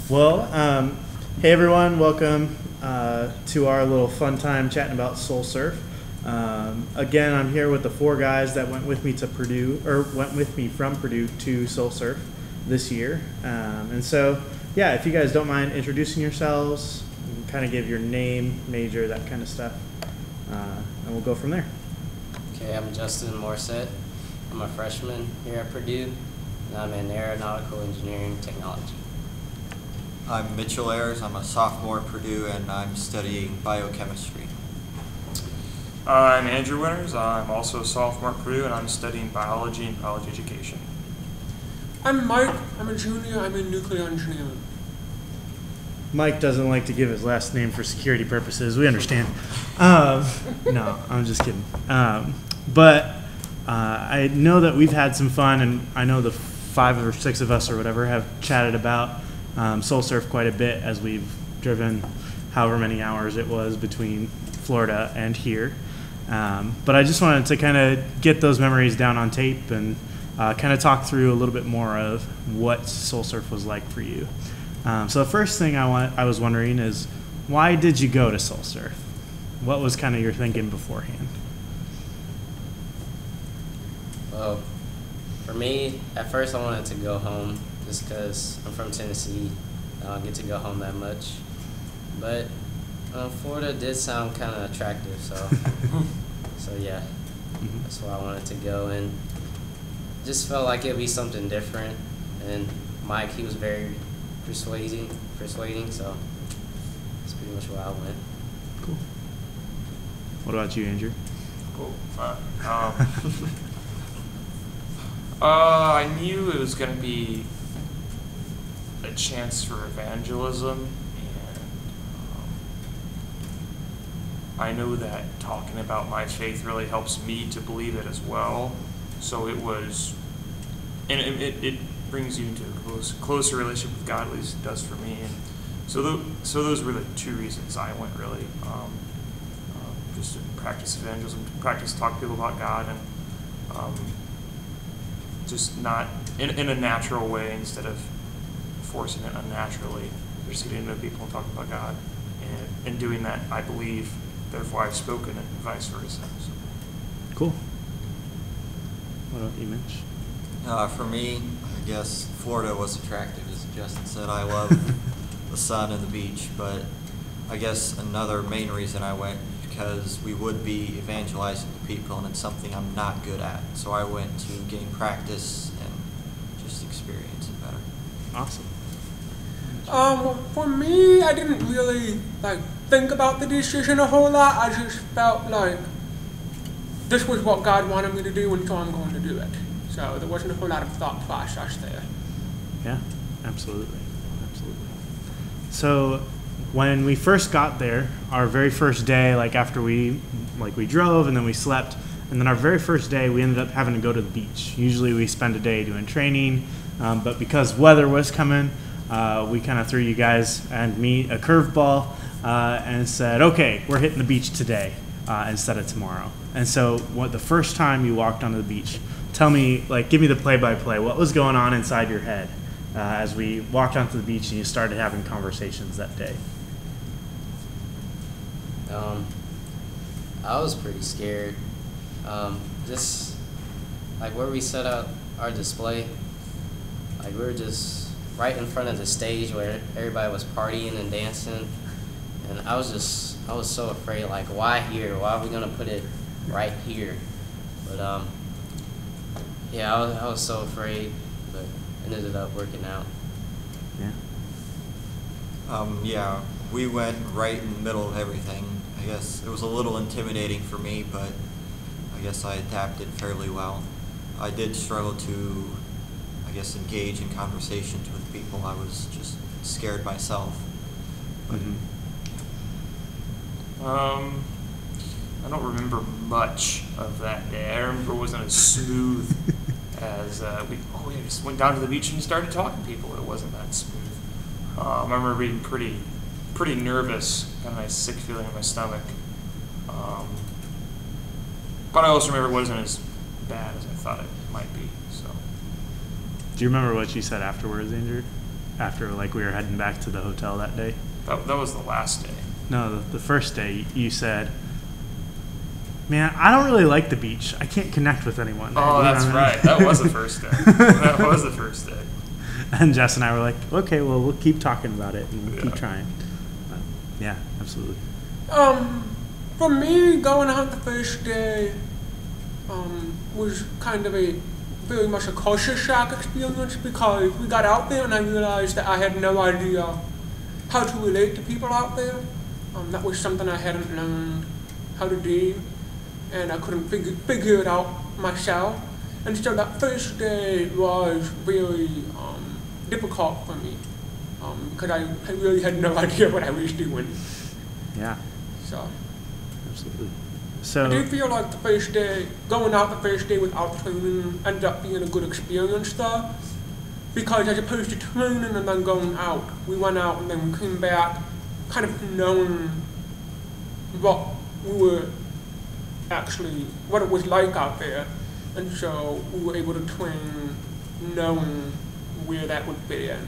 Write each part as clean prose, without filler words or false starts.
Well, hey everyone, welcome to our little fun time chatting about Soul Surf. Again, I'm here with the four guys that went with me to Purdue, or went with me from Purdue to Soul Surf this year. And so, yeah, if you guys don't mind introducing yourselves, kind of give your name, major, that kind of stuff, and we'll go from there. Okay, I'm Justin Morset. I'm a freshman here at Purdue, and I'm in aeronautical engineering technology. I'm Mitchell Ayers. I'm a sophomore at Purdue, and I'm studying biochemistry. I'm Andrew Winters. I'm also a sophomore at Purdue, and I'm studying biology and college education. I'm Mike. I'm a junior. I'm in nuclear engineering. Mike doesn't like to give his last name for security purposes. We understand. No, I'm just kidding. But I know that we've had some fun, and I know the 5 or 6 of us or whatever have chatted about Soul Surf quite a bit as we've driven however many hours it was between Florida and here. But I just wanted to kind of get those memories down on tape and kind of talk through a little bit more of what Soul Surf was like for you. So the first thing I was wondering is, why did you go to Soul Surf? What was kind of your thinking beforehand? Well, for me, at first I wanted to go home just because I'm from Tennessee. I don't get to go home that much. But Florida did sound kind of attractive, so yeah, that's why I wanted to go, and just felt like it'd be something different. And Mike, he was very persuading, so that's pretty much why I went. Cool. What about you, Andrew? Cool. I knew it was going to be a chance for evangelism, and I know that talking about my faith really helps me to believe it as well. So it was, and it brings you into a closer relationship with God, at least it does for me. And so those were the 2 reasons I went, really. Just to practice evangelism, to practice talk to people about God, and just not in a natural way instead of forcing it unnaturally. Just getting to know people and talking about God, and in doing that, I believe, therefore I've spoken, and vice versa. So. Cool. What about you, Mitch? For me, I guess Florida was attractive, as Justin said. I love the sun and the beach, but I guess another main reason I went because we would be evangelizing to people, and it's something I'm not good at. So I went to gain practice and just experience it better. Awesome. For me, I didn't really think about the decision a whole lot. I just felt like this was what God wanted me to do, and so I'm going to do it. So there wasn't a whole lot of thought process there. Yeah, absolutely. So when we first got there, our very first day, after we drove and then we slept, and then our very first day we ended up having to go to the beach. Usually we spend a day doing training, but because weather was coming, we kind of threw you guys and me a curveball and said, okay, we're hitting the beach today instead of tomorrow. And so the first time you walked onto the beach, tell me, give me the play-by-play. What was going on inside your head as we walked onto the beach and you started having conversations that day? I was pretty scared. Just where we set up our display, we were just right in front of the stage where everybody was partying and dancing, and I was so afraid. Why here? Why are we gonna put it right here? But yeah, I was so afraid, but it ended up working out. Yeah, we went right in the middle of everything. I guess it was a little intimidating for me, but I guess I adapted fairly well. I did struggle to, engage in conversations with people. I was just scared myself. But I don't remember much of that day. I remember it wasn't as smooth as we just went down to the beach and started talking to people. It wasn't that smooth. I remember being pretty nervous, kind of a sick feeling in my stomach. But I also remember it wasn't as bad as I thought it might be. So. Do you remember what you said afterwards, Andrew? after like we were heading back to the hotel that day? That was the last day. No, the first day you said, "Man, I don't really like the beach. I can't connect with anyone." Oh, You know that's what I mean? right. That was the first day. That was the first day. And Jess and I were like, "Okay, well, we'll keep talking about it and we'll keep Yeah. trying." But, yeah, absolutely. For me, going out the first day was kind of a very much a culture shock experience because we got out there and I realized that I had no idea how to relate to people out there. That was something I hadn't learned how to do, and I couldn't figure it out myself. And so that first day was really difficult for me because I really had no idea what I was doing. Yeah, So absolutely. I do So, feel like the first day, going out the first day without training ended up being a good experience though. Because as opposed to training and then going out, we went out and then came back kind of knowing what what it was like out there. And so we were able to train knowing where that would fit in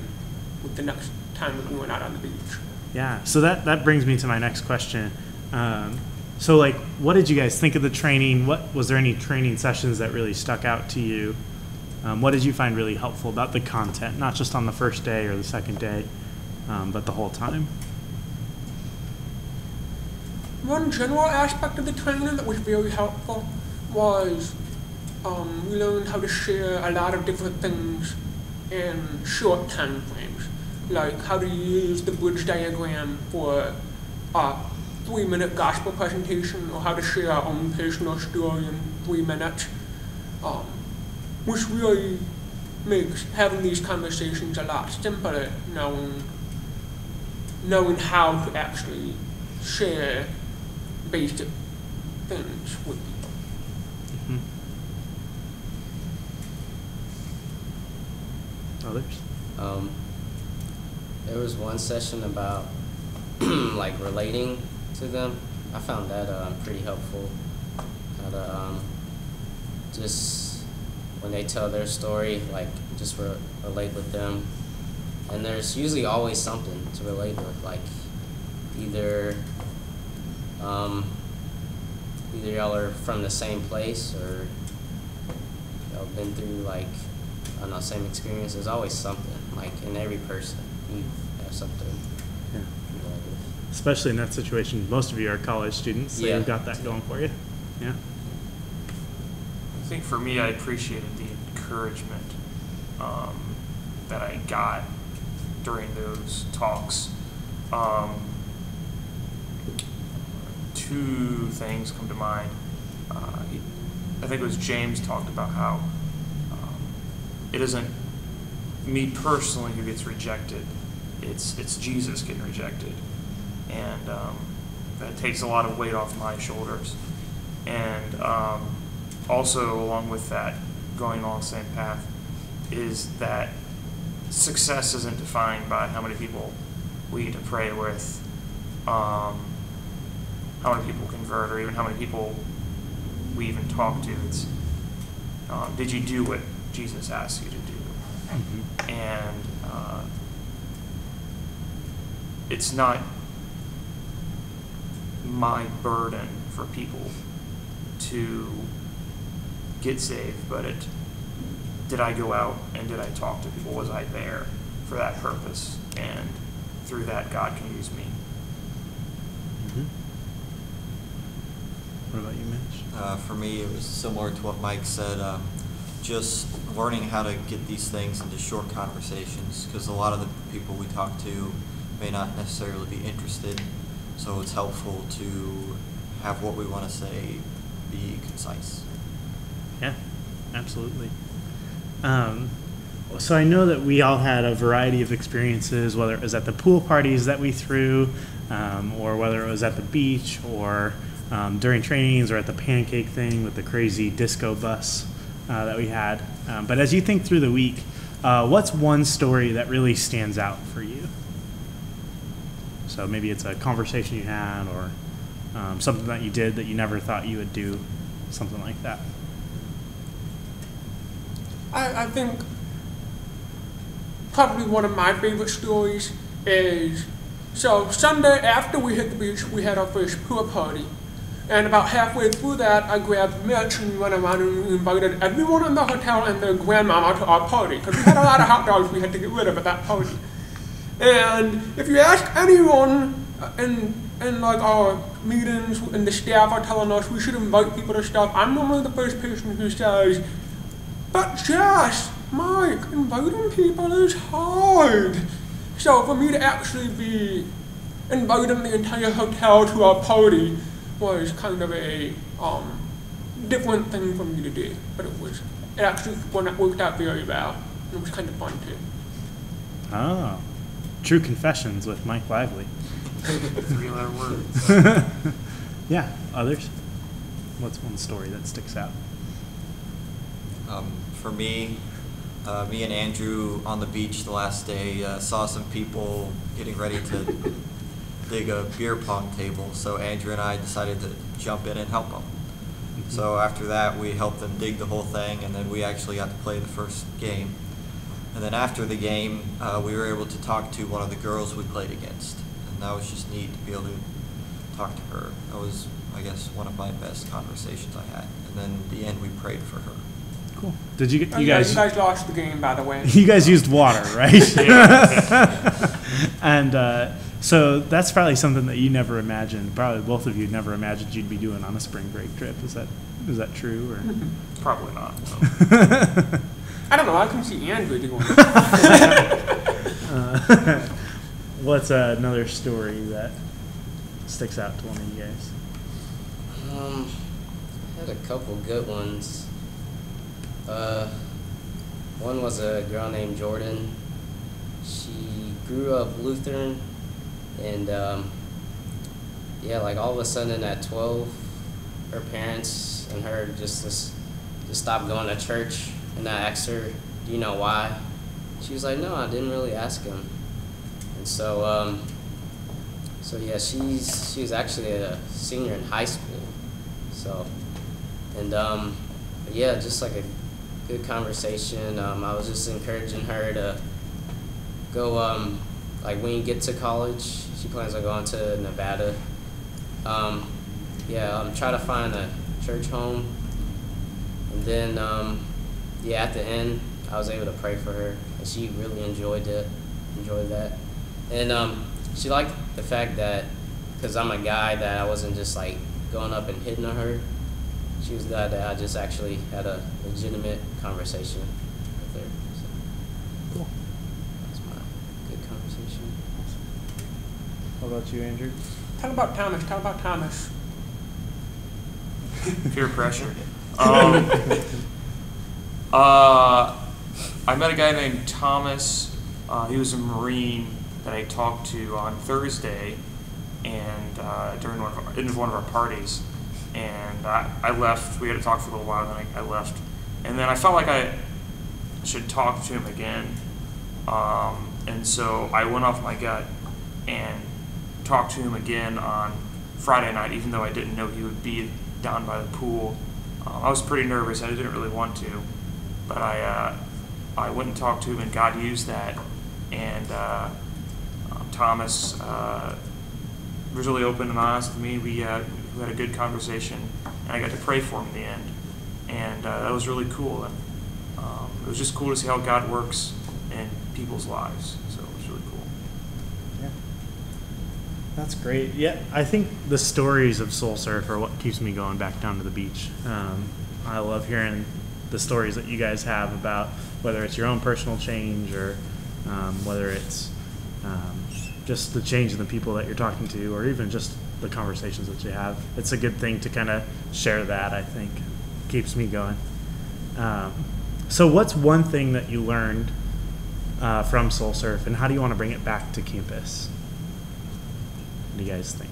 with the next time that we went out on the beach. yeah, so that brings me to my next question. So, like, what did you guys think of the training? Was there any training sessions that really stuck out to you? What did you find really helpful about the content, not just on the first day or the second day, but the whole time? One general aspect of the training that was very helpful was we learned how to share a lot of different things in short time frames, like how to use the bridge diagram for a 3-minute gospel presentation, or how to share our own personal story in 3 minutes, which really makes having these conversations a lot simpler, knowing how to actually share basic things with people. Mm-hmm. Others? There was one session about like relating to them. I found that pretty helpful. How to just when they tell their story, like just relate with them. And there's usually always something to relate with, like either y'all are from the same place or y'all been through like I don't know, same experience. There's always something, like in every person you have something. Yeah. to relate with. Especially in that situation, most of you are college students, so Yeah. you've got that going for you. Yeah. I think for me, I appreciated the encouragement that I got during those talks. Two things come to mind. I think it was James talked about how it isn't me personally who gets rejected, it's Jesus getting rejected, and that takes a lot of weight off my shoulders. And also along with that, going on the same path, is that success isn't defined by how many people we get to pray with, how many people convert, or even how many people we even talk to. It's did you do what Jesus asked you to do? Mm-hmm. And it's not my burden for people to get saved, but did I go out and did I talk to people? Was I there for that purpose? And through that, God can use me. Mm-hmm. What about you, Mitch? For me, it was similar to what Mike said. Just learning how to get these things into short conversations, because a lot of the people we talk to may not necessarily be interested. So it's helpful to have what we want to say be concise. Yeah, absolutely. So I know that we all had a variety of experiences, whether it was at the pool parties that we threw, or whether it was at the beach, or during trainings, or at the pancake thing with the crazy disco bus that we had. But as you think through the week, what's one story that really stands out for you? So maybe it's a conversation you had, or something that you did that you never thought you would do, something like that. I think probably one of my favorite stories is, so Sunday after we hit the beach, we had our first pool party. And about halfway through that, I grabbed Mitch and we went around and we invited everyone in the hotel and their grandmama to our party. Because we had a lot of hot dogs we had to get rid of at that party. And if you ask anyone in like our meetings and the staff are telling us we should invite people to stuff, I'm normally the first person who says, but Jess, Mike, inviting people is hard. So for me to actually be inviting the entire hotel to our party was kind of a different thing for me to do. But it actually worked out very well. It was kind of fun too. Oh, true confessions with Mike Lively. 3-letter words. Yeah, others? What's one story that sticks out? For me, me and Andrew on the beach the last day saw some people getting ready to dig a beer pong table, so Andrew and I decided to jump in and help them. Mm-hmm. So after that, we helped them dig the whole thing, and then we actually got to play the first game. And then after the game, we were able to talk to one of the girls we played against, and that was just neat to be able to talk to her. That was, I guess, one of my best conversations I had. And then in the end, we prayed for her. Cool. Did you You guys lost the game, by the way. You guys used water, right? And so that's probably something that you never imagined. Probably both of you never imagined you'd be doing on a spring break trip. Is that true? Or Probably not. No. I don't know. I can see Andrew doing it. What's another story that sticks out to one of you guys? I had a couple good ones. One was a girl named Jordan. She grew up Lutheran, and like all of a sudden at 12, her parents and her just stopped going to church. And I asked her, "Do you know why?" She was like, "No, I didn't really ask him." And so she was actually a senior in high school. So, and just like a good conversation. I was just encouraging her to go, like when you get to college, she plans on going to Nevada. Try to find a church home. And then, at the end, I was able to pray for her, and she really enjoyed that. And she liked the fact that, because I'm a guy, that I wasn't just like going up and hitting on her. She was glad that I just actually had a legitimate conversation with her. So, Cool. that's my good conversation. How about you, Andrew? Tell about Thomas. Peer pressure. I met a guy named Thomas. He was a Marine that I talked to on Thursday, and during one of our parties. And I left. We had to talk for a little while, then I left. And then I felt like I should talk to him again. And so I went off my gut and talked to him again on Friday night, even though I didn't know he would be down by the pool. I was pretty nervous. I didn't really want to. But I went and talked to him, and God used that. And Thomas was really open and honest with me. We had a good conversation, and I got to pray for him in the end. And that was really cool. And it was just cool to see how God works in people's lives. So it was really cool. Yeah. That's great. Yeah, I think the stories of Soul Surf are what keeps me going back down to the beach. I love hearing the stories that you guys have about whether it's your own personal change or whether it's just the change in the people that you're talking to, or even just the conversations that you have. It's a good thing to kind of share that, I think. Keeps me going. So what's one thing that you learned from Soul Surf, and how do you want to bring it back to campus? What do you guys think?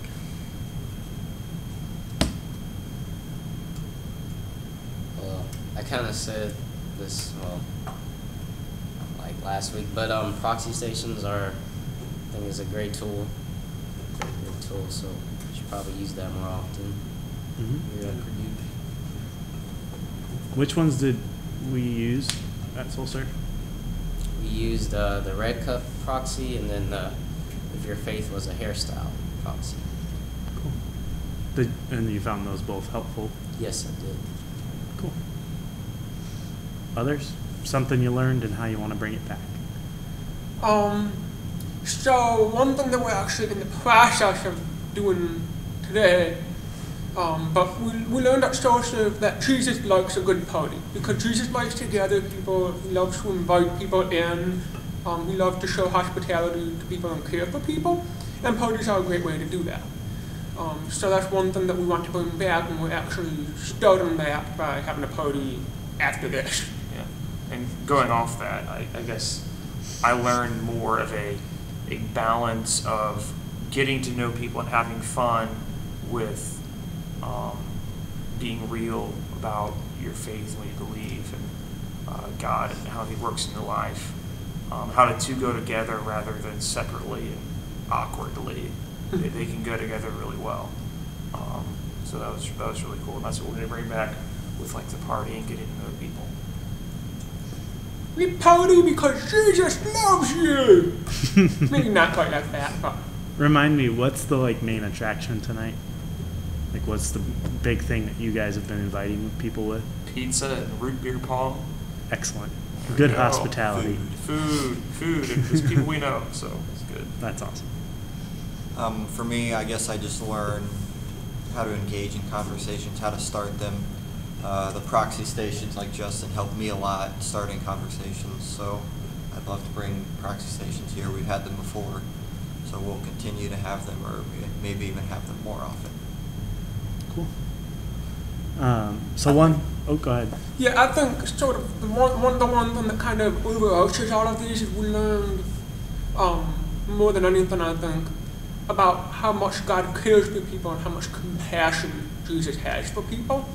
Well, I kind of said this, like last week, but proxy stations are, I think, is a great tool. So you should probably use that more often. Mm-hmm. Here at Purdue. Which ones did we use at Soul Surf? We we used the red cup proxy, and then if your faith was a hairstyle proxy. Cool. And you found those both helpful? Yes, I did. Cool. Others? Something you learned and how you want to bring it back? So one thing that we're actually in the process of doing today, but we learned at Joseph that Jesus likes a good party, because Jesus likes to gather people, he loves to invite people in, he loves to show hospitality to people and care for people, and parties are a great way to do that. So that's one thing that we want to bring back, and we're actually starting that by having a party after this. Yeah, and going off that, I guess I learned more of a balance of getting to know people and having fun with being real about your faith and what you believe and God and how He works in your life. How the two go together rather than separately and awkwardly. They can go together really well. So that was really cool. And that's what we're going to bring back with like the party and getting to know people. We party because Jesus loves you! Maybe not quite like that, but... Remind me, what's the main attraction tonight? What's the big thing that you guys have been inviting people with? Pizza and root beer pong. Excellent. Good hospitality. Food, and there's people we know, so it's good. That's awesome. For me, I guess I just learned how to engage in conversations, how to start them. The proxy stations, like Justin, helped me a lot starting conversations, so I'd love to bring proxy stations here. We've had them before, so we'll continue to have them, or maybe even have them more often. Cool. Go ahead. Yeah, I think sort of the one thing that kind of overarches all of these is we learned more than anything, I think, about how much God cares for people and how much compassion Jesus has for people.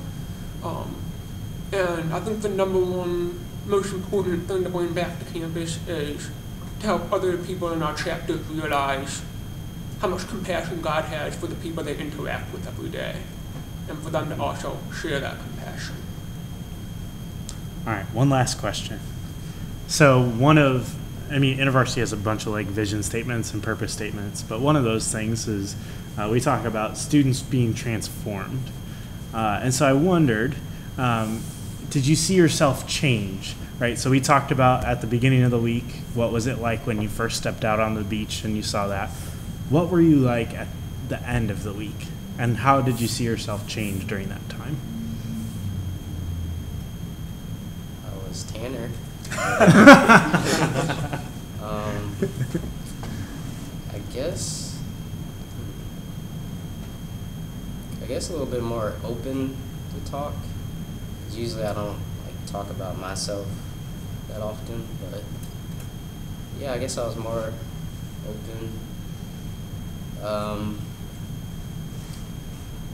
And I think the number one most important thing to bring back to campus is to help other people in our chapter realize how much compassion God has for the people they interact with every day, and for them to also share that compassion. All right, one last question. So InterVarsity has a bunch of vision statements and purpose statements, but one of those things is we talk about students being transformed. And so I wondered, did you see yourself change, right? So we talked about at the beginning of the week, what was it like when you first stepped out on the beach and you saw that? What were you like at the end of the week? And how did you see yourself change during that time? I was Tanner. I guess a little bit more open to talk. 'Cause usually I don't talk about myself that often, but yeah, I guess I was more open.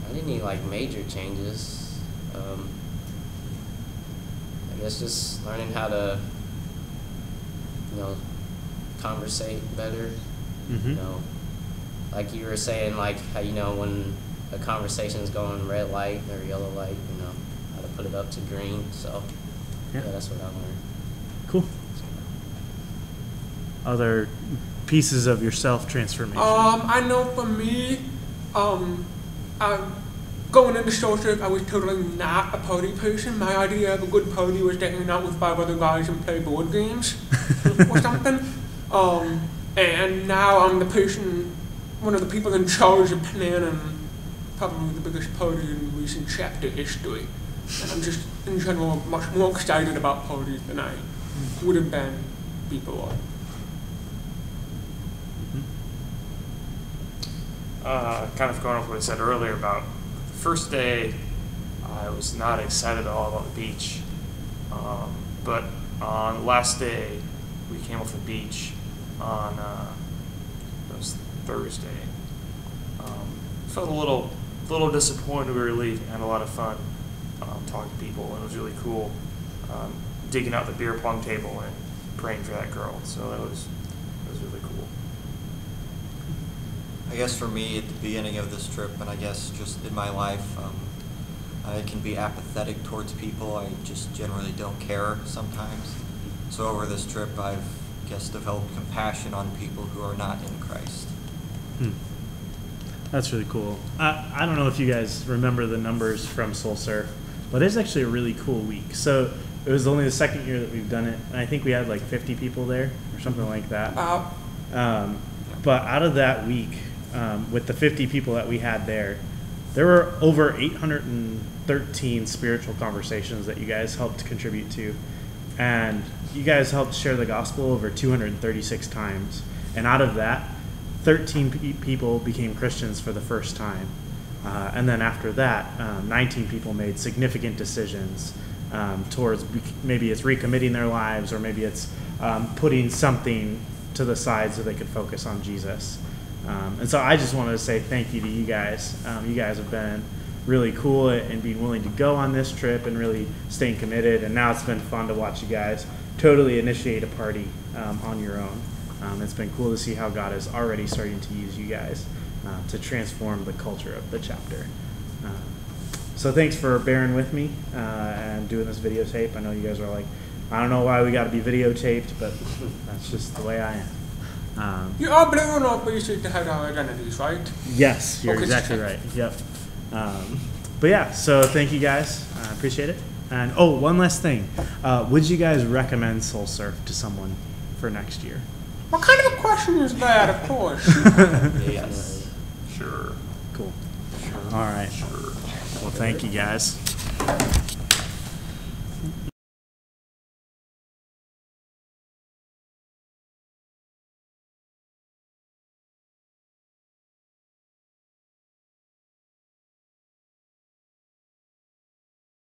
I didn't need major changes. I guess just learning how to, conversate better. Mm-hmm. Like you were saying, how when a conversation is going red light or yellow light, how to put it up to green. So yeah, that's what I learned. Cool. Other pieces of your self-transformation? I know for me, going into social, I was totally not a party person. My idea of a good party was to hang out with 5 other guys and play board games or something. And now I'm one of the people in charge of planning probably the biggest party in recent chapter history. And I'm just, in general, much more excited about parties than I would have been before. Kind of going off what I said earlier about the first day, I was not excited at all about the beach. But on the last day, we came off the beach on it was Thursday. Felt a little disappointed we were leaving. Had a lot of fun talking to people, and it was really cool digging out the beer pong table and praying for that girl. So that was really cool. I guess for me, at the beginning of this trip, and I guess just in my life, I can be apathetic towards people. I just generally don't care sometimes. So over this trip, I've guess, develop compassion on people who are not in Christ. That's really cool. I don't know if you guys remember the numbers from Soul Surf, but it's actually a really cool week. So it was only the second year that we've done it, and I think we had like 50 people there or something like that. But out of that week, with the 50 people that we had there were over 813 spiritual conversations that you guys helped contribute to. And you guys helped share the gospel over 236 times. And out of that, 13 people became Christians for the first time. And then after that, 19 people made significant decisions towards maybe it's recommitting their lives, or maybe it's putting something to the side so they could focus on Jesus. And so I just wanted to say thank you to you guys. You guys have been really cool and being willing to go on this trip and really staying committed. And now it's been fun to watch you guys totally initiate a party on your own. It's been cool to see how God is already starting to use you guys to transform the culture of the chapter. So thanks for bearing with me and doing this videotape. I know you guys are like, I don't know why we got to be videotaped, but that's just the way I am. You are believe or basic to hide our identities, right? Yes, you're Okay. exactly right. Yep. But yeah, so thank you guys. I appreciate it. And oh, one last thing. Would you guys recommend Soul Surf to someone for next year? What kind of a question is that, of course? Yes. Sure. Cool. All right. Sure. Well, thank you guys.